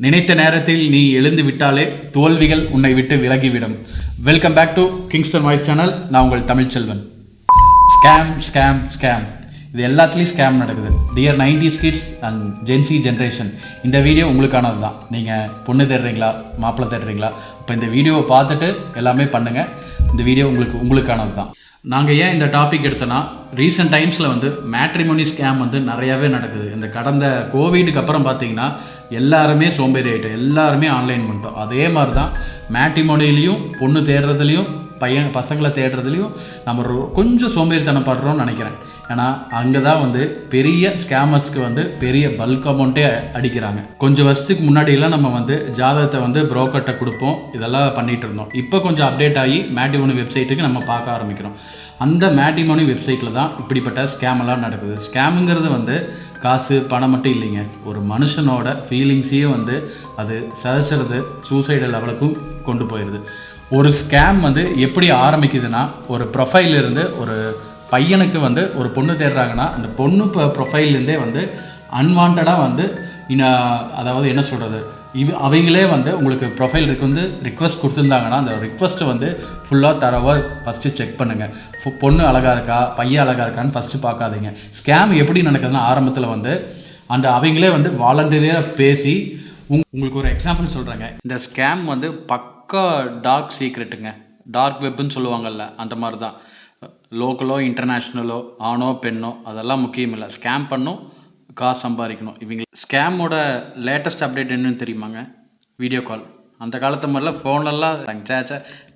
நினைத்த நேரத்தில் நீ எழுந்து விட்டாலே தோல்விகள் உன்னை விட்டு விலகிவிடும். Welcome back to Kingston voice channel. நான் உங்கள் தமிழ்ச்செல்வன். ஸ்கேம் ஸ்கேம் ஸ்கேம் இது எல்லாத்துலேயும் ஸ்கேம் நடக்குது. Dear 90s kids and Gen Z generation, இந்த வீடியோ உங்களுக்கானது தான். நீங்கள் பொண்ணு தேடுறீங்களா, மாப்பிள்ளை தேடுறீங்களா? இப்போ இந்த வீடியோவை பார்த்துட்டு எல்லாமே பண்ணுங்கள். இந்த வீடியோ உங்களுக்கானது தான். நாங்கள் ஏன் இந்த டாபிக் எடுத்தோன்னா, ரீசெண்ட் டைம்ஸில் மேட்ரிமோனி ஸ்கேம் நிறையாவே நடக்குது. இந்த கடந்த கோவிடுக்கு அப்புறம் பார்த்தீங்கன்னா எல்லாருமே சோம்பேறி ஆகிட்டோம், எல்லாருமே ஆன்லைன் பண்ணிட்டோம். அதே மாதிரி தான் மேட்ரிமோனிலையும் பொண்ணு தேடுறதுலையும் பசங்களை தேடுறதுலையும் நம்ம கொஞ்சம் சோம்பேறித்தனம் படுறோம்னு நினைக்கிறேன். ஏன்னா அங்கே தான் பெரிய ஸ்கேமர்ஸ்க்கு பெரிய பல்க் அமௌண்ட்டே அடிக்கிறாங்க. கொஞ்சம் வருஷத்துக்கு முன்னாடியெல்லாம் நம்ம ஜாதகத்தை புரோக்கர்கிட்ட கொடுப்போம், இதெல்லாம் பண்ணிகிட்டு இருந்தோம். இப்போ கொஞ்சம் அப்டேட் ஆகி மேட்ரிமோனி வெப்சைட்டுக்கு நம்ம பார்க்க ஆரம்பிக்கிறோம். அந்த மேட்ரிமோனி வெப்சைட்டில் தான் இப்படிப்பட்ட ஸ்கேமெல்லாம் நடக்குது. ஸ்கேமுங்கிறது காசு பணம் மட்டும் இல்லைங்க, ஒரு மனுஷனோட ஃபீலிங்ஸையும் அது சதைச்சிறது, சூசைடு லெவலுக்கும் கொண்டு போயிடுது. ஒரு ஸ்கேம் எப்படி ஆரம்பிக்குதுன்னா, ஒரு ப்ரொஃபைலிருந்து ஒரு பையனுக்கு ஒரு பொண்ணு தேடுறாங்கன்னா, அந்த பொண்ணு ப்ரொஃபைல்லேருந்தே அன்வான்டாக அதாவது என்ன சொல்கிறது, அவங்களே உங்களுக்கு ப்ரொஃபைல் ரிக்வெஸ்ட் கொடுத்துருந்தாங்கன்னா, அந்த ரிக்வெஸ்ட்டை ஃபுல்லாக தரவாக ஃபஸ்ட்டு செக் பண்ணுங்கள். பொண்ணு அழகாக இருக்கா, பையன் அழகாக இருக்கான்னு ஃபஸ்ட்டு பார்க்காதீங்க. ஸ்கேம் எப்படி நடக்குதுன்னா, ஆரம்பத்தில் அந்த அவங்களே வாலண்டரியாக பேசி உங்களுக்கு ஒரு எக்ஸாம்பிள் சொல்கிறேங்க. இந்த ஸ்கேம் பக்கா டார்க் சீக்ரெட்டுங்க, டார்க் வெப்புன்னு சொல்லுவாங்கள்ல, அந்த மாதிரி தான். லோக்கலோ இன்டர்நேஷ்னலோ ஆணோ பெண்ணோ அதெல்லாம் முக்கியம் இல்லை, ஸ்கேம் பண்ணும், காசு சம்பாதிக்கணும். இவங்க ஸ்கேமோட லேட்டஸ்ட் அப்டேட் என்னன்னு தெரியுமாங்க? Video call. அந்த காலத்து மாதிரிலாம் ஃபோன்லலாம்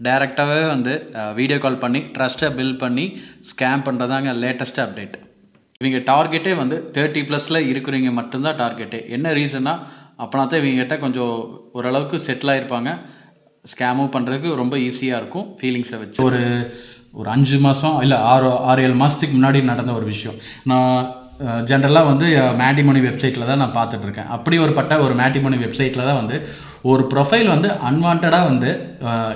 டேரெக்டாகவே வீடியோ கால் பண்ணி ட்ரஸ்ட்டை பில்ட் பண்ணி ஸ்கேம் பண்ணுறதாங்க லேட்டஸ்ட் அப்டேட். இவங்க டார்கெட்டே 30+ இருக்கிறவங்க மட்டும்தான் டார்கெட்டே. என்ன ரீசன்னா, அப்போனா தான் இவங்ககிட்ட கொஞ்சம் ஓரளவுக்கு செட்டில் ஆகிருப்பாங்க, ஸ்கேமும் பண்ணுறதுக்கு ரொம்ப ஈஸியாக இருக்கும். ஃபீலிங்ஸை வச்சு ஒரு 5 மாதம் இல்லை 6-7 மாதத்துக்கு முன்னாடி நடந்த ஒரு விஷயம். நான் ஜென்ரலாக மேட்ரிமோனி வெப்சைட்டில் தான் நான் பார்த்துட்ருக்கேன். அப்படி ஒரு மேட்ரிமோனி வெப்சைட்டில் தான் ஒரு ப்ரொஃபைல் அன்வான்டாக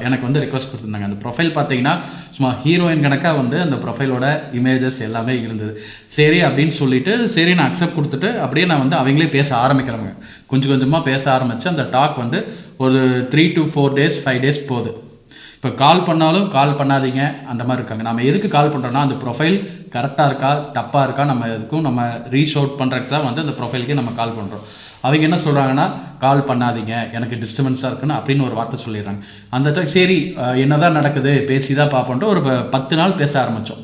எனக்கு ரிக்வெஸ்ட் கொடுத்துருந்தாங்க. அந்த ப்ரொஃபைல் பார்த்தீங்கன்னா சும்மா ஹீரோயின் கணக்காக அந்த ப்ரொஃபைலோட இமேஜஸ் எல்லாமே இருந்தது. சரி அப்படின்னு சொல்லிட்டு சரி நான் அக்செப்ட் கொடுத்துட்டு அப்படியே நான் அவங்களே பேச ஆரம்பிக்கிறவங்க. கொஞ்சம் கொஞ்சமாக பேச ஆரம்பித்து அந்த டாக் ஒரு 3 to 4 days 5 days போகுது. இப்போ கால் பண்ணாலும் கால் பண்ணாதீங்க அந்த மாதிரி இருக்காங்க. நம்ம எதுக்கு கால் பண்ணுறோன்னா, அந்த ப்ரொஃபைல் கரெக்டாக இருக்கா தப்பாக இருக்கா நம்ம எதுக்கும் நம்ம ரீச் அவுட் பண்ணுறதுக்கு தான் அந்த ப்ரொஃபைலுக்கே நம்ம கால் பண்ணுறோம். அவங்க என்ன சொல்கிறாங்கன்னா, கால் பண்ணாதீங்க, எனக்கு டிஸ்டர்பன்ஸாக இருக்குன்னு அப்படின்னு ஒரு வார்த்தை சொல்லிடுறாங்க. அந்த சரி என்ன தான் நடக்குது பேசி தான் பார்ப்போன்ட்டு ஒரு 10 நாள் பேச ஆரம்பித்தோம்.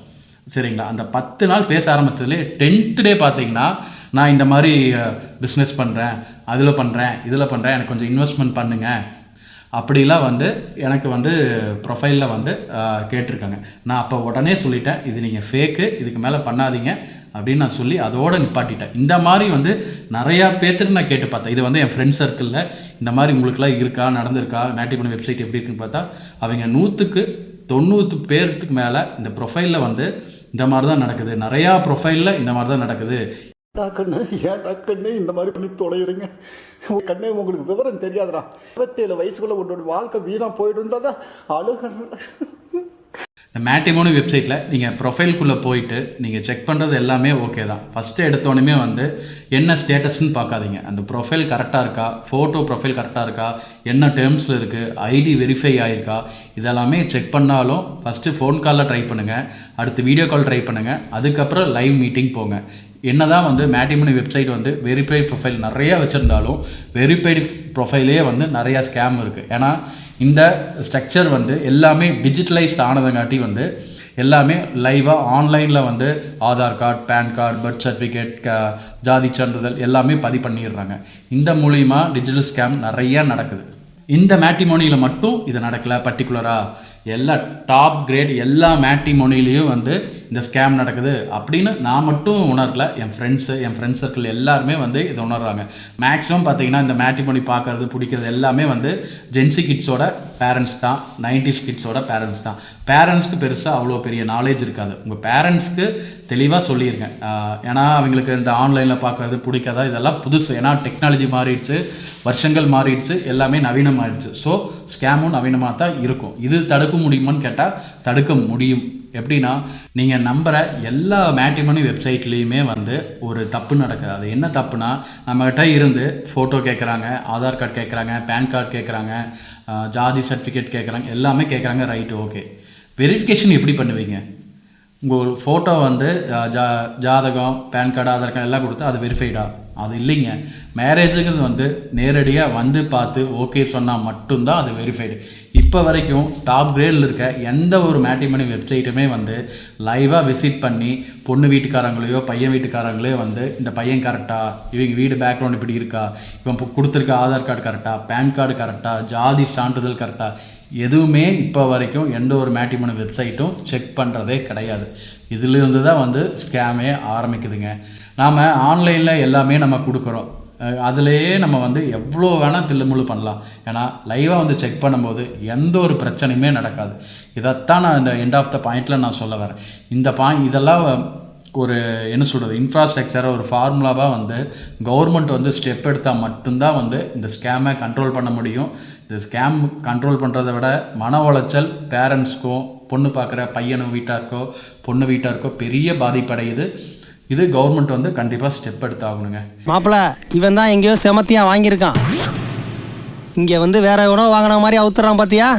சரிங்களா? அந்த 10 நாள் பேச ஆரம்பித்ததுலேயே 10th day பார்த்தீங்கன்னா, நான் இந்த மாதிரி பிஸ்னஸ் பண்ணுறேன், அதில் பண்ணுறேன், இதில் பண்ணுறேன், எனக்கு கொஞ்சம் இன்வெஸ்ட்மெண்ட் பண்ணுங்கள் அப்படிலாம் எனக்கு ப்ரொஃபைலில் கேட்டிருக்காங்க. நான் அப்போ உடனே சொல்லிட்டேன், இது நீங்கள் ஃபேக்கு, இதுக்கு மேலே பண்ணாதீங்க அப்படின்னு நான் சொல்லி அதோடு நிப்பாட்டிட்டேன். இந்த மாதிரி நிறையா பேர்த்துக்கு நான் கேட்டு பார்த்தேன். இது என் ஃப்ரெண்ட் சர்க்கிளில் இந்த மாதிரி உங்களுக்குலாம் இருக்கா, நடந்திருக்கா, மேட்ரிமோனி வெப்சைட் எப்படி இருக்குன்னு பார்த்தா, அவங்க 100க்கு 90 பேர்த்துக்கு மேலே இந்த ப்ரொஃபைலில் இந்த மாதிரி தான் நடக்குது. நிறையா ப்ரொஃபைலில் இந்த மாதிரி தான் நடக்குது. ஏன்டா கண்ணு இந்த மாதிரி பண்ணி தொலைகிறீங்க? கண்ணே, உங்களுக்கு விவரம் தெரியாதுடா. 27 வயசுக்குள்ள உன்னோட வாழ்க்கை வீணா போயிடுன்றதா அழுக. இந்த மேட்ரிமோனி வெப்சைட்டில் நீங்கள் ப்ரொஃபைல்குள்ளே போயிட்டு நீங்கள் செக் பண்ணுறது எல்லாமே ஓகே தான். ஃபஸ்ட்டு எடுத்தோடனே என்ன ஸ்டேட்டஸ்ன்னு பார்க்காதீங்க. அந்த ப்ரொஃபைல் கரெக்டாக இருக்கா, ஃபோட்டோ ப்ரொஃபைல் கரெக்டாக இருக்கா, என்ன டேர்ம்ஸில் இருக்குது, ஐடி வெரிஃபை ஆகிருக்கா, இதெல்லாமே செக் பண்ணாலும் ஃபஸ்ட்டு ஃபோன் காலில் ட்ரை பண்ணுங்கள், அடுத்து வீடியோ கால் ட்ரை பண்ணுங்கள், அதுக்கப்புறம் லைவ் மீட்டிங் போங்க. என்ன தான் மேட்ரிமோனி வெப்சைட் வெரிஃபைடு ப்ரொஃபைல் நிறையா வச்சுருந்தாலும் வெரிஃபைடு ப்ரொஃபைலே நிறையா ஸ்கேம் இருக்குது. ஏன்னா இந்த ஸ்ட்ரக்சர் எல்லாமே டிஜிட்டலைஸ்ட் ஆனதுங்காட்டி எல்லாமே லைவாக ஆன்லைனில் Aadhaar card, PAN card, birth certificate, ஜாதி சான்றிதழ் எல்லாமே பதிவு பண்ணிடுறாங்க. இந்த மூலிமா டிஜிட்டல் ஸ்கேம் நிறையா நடக்குது. இந்த மேட்ரிமோனியில் மட்டும் இது நடக்கலை பர்டிகுலராக, எல்லா டாப் கிரேட் எல்லா மேட்ரிமோனிலையும் இந்த ஸ்கேம் நடக்குது அப்படின்னு நான் மட்டும் உணரல. என் ஃப்ரெண்ட் சர்க்கிள் எல்லாருமே இதை உணர்றாங்க. மேக்ஸிமம் பார்த்தீங்கன்னா இந்த மேட்ரிமோனி பார்க்குறது பிடிக்கிறது எல்லாமே ஜென்சி கிட்ஸோட பேரண்ட்ஸ் தான், 90s கிட்ஸோட பேரண்ட்ஸ் தான். பேரண்ட்ஸ்க்கு பெருசாக அவ்வளோ பெரிய நாலேஜ் இருக்காது. உங்கள் பேரண்ட்ஸ்க்கு தெளிவாக சொல்லிடுங்க. ஏன்னா அவங்களுக்கு இந்த ஆன்லைனில் பார்க்குறது பிடிக்காதா, இதெல்லாம் புதுசு. ஏன்னா டெக்னாலஜி மாறிடுச்சு, வருஷங்கள் மாறிடுச்சு, எல்லாமே நவீனமாகிடுச்சு. ஸோ ஸ்கேமும் நவீனமாக தான் இருக்கும். இது தடுக்க முடியுமான்னு கேட்டால் தடுக்க முடியும். எப்படின்னா நீங்கள் நம்புகிற எல்லா மேட்ரிமோனி வெப்சைட்லேயுமே வந்து ஒரு தப்பு நடக்குது. அது என்ன தப்புனா, நம்மகிட்ட இருந்து ஃபோட்டோ கேட்குறாங்க, ஆதார் கார்டு கேட்குறாங்க, பேன் கார்டு கேட்குறாங்க, ஜாதி சர்டிஃபிகேட் கேட்குறாங்க, எல்லாமே கேட்குறாங்க. Right, okay. வெரிஃபிகேஷன் எப்படி பண்ணுவீங்க? உங்கள் ஃபோட்டோ வந்து ஜாதகம், பேன் கார்டு, ஆதார் கார்டு எல்லாம் கொடுத்து அது வெரிஃபைடா? அது இல்லைங்க. மேரேஜுங்கிறது வந்து நேரடியாக வந்து பார்த்து ஓகே சொன்னால் மட்டும்தான் அது வெரிஃபைடு. இப்போ வரைக்கும் டாப் கிரேடில் இருக்க எந்த ஒரு மேட்ரிமோனி வெப்சைட்டுமே வந்து லைவாக விசிட் பண்ணி பொண்ணு வீட்டுக்காரங்களையோ பையன் வீட்டுக்காரங்களையோ வந்து இந்த பையன் கரெக்டாக, இவங்க வீடு பேக்ரவுண்ட் இப்படி இருக்கா, இவன் இப்போ கொடுத்துருக்க ஆதார் கார்டு கரெக்டாக, பேன் கார்டு கரெக்டாக, ஜாதி சான்றிதழ் கரெக்டாக, எதுவுமே இப்போ வரைக்கும் எந்த ஒரு மேட்ரிமோனி வெப்சைட்டும் செக் பண்ணுறதே கிடையாது. இதிலிருந்து தான் வந்து ஸ்கேமே ஆரம்பிக்குதுங்க. நாம் ஆன்லைனில் எல்லாமே நம்ம கொடுக்குறோம். அதுலேயே நம்ம வந்து எவ்வளோ வேணால் தில்லுமுள்ளு பண்ணலாம். ஏன்னா லைவாக வந்து செக் பண்ணும்போது எந்த ஒரு பிரச்சனையுமே நடக்காது. இதைத்தான் நான் இந்த எண்ட் ஆஃப் த பாயிண்டில் நான் சொல்ல வரேன். இந்த இதெல்லாம் ஒரு என்ன சொல்கிறது, இன்ஃப்ராஸ்ட்ரக்சரை ஒரு ஃபார்முலாவாக வந்து கவர்மெண்ட் வந்து ஸ்டெப் எடுத்தால் மட்டும்தான் வந்து இந்த ஸ்கேமை கண்ட்ரோல் பண்ண முடியும். இந்த ஸ்கேம் கண்ட்ரோல் பண்ணுறதை விட மன உளைச்சல் பேரண்ட்ஸ்க்கும், பொண்ணு பார்க்குற பையனு வீட்டாருக்கோ பொண்ணு வீட்டாருக்கோ பெரிய பாதிப்படையுது. இது கவர்மெண்ட் வந்து கண்டிப்பாக ஸ்டெப் எடுத்தாகணுங்க. மாப்பிள்ள, இவன் தான் எங்கேயோ செமத்தியாக வாங்கியிருக்கான், இங்கே வந்து வேற எவனோ வாங்கின மாதிரி அவுத்துறான் பார்த்தியா?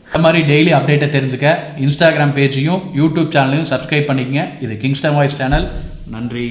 இந்த மாதிரி டெய்லி அப்டேட்டை தெரிஞ்சுக்க இன்ஸ்டாகிராம் பேஜையும் யூடியூப் சேனலையும் சப்ஸ்கிரைப் பண்ணிக்கங்க. இது கிங்ஸ்டன் வாய்ஸ் சேனல். நன்றி.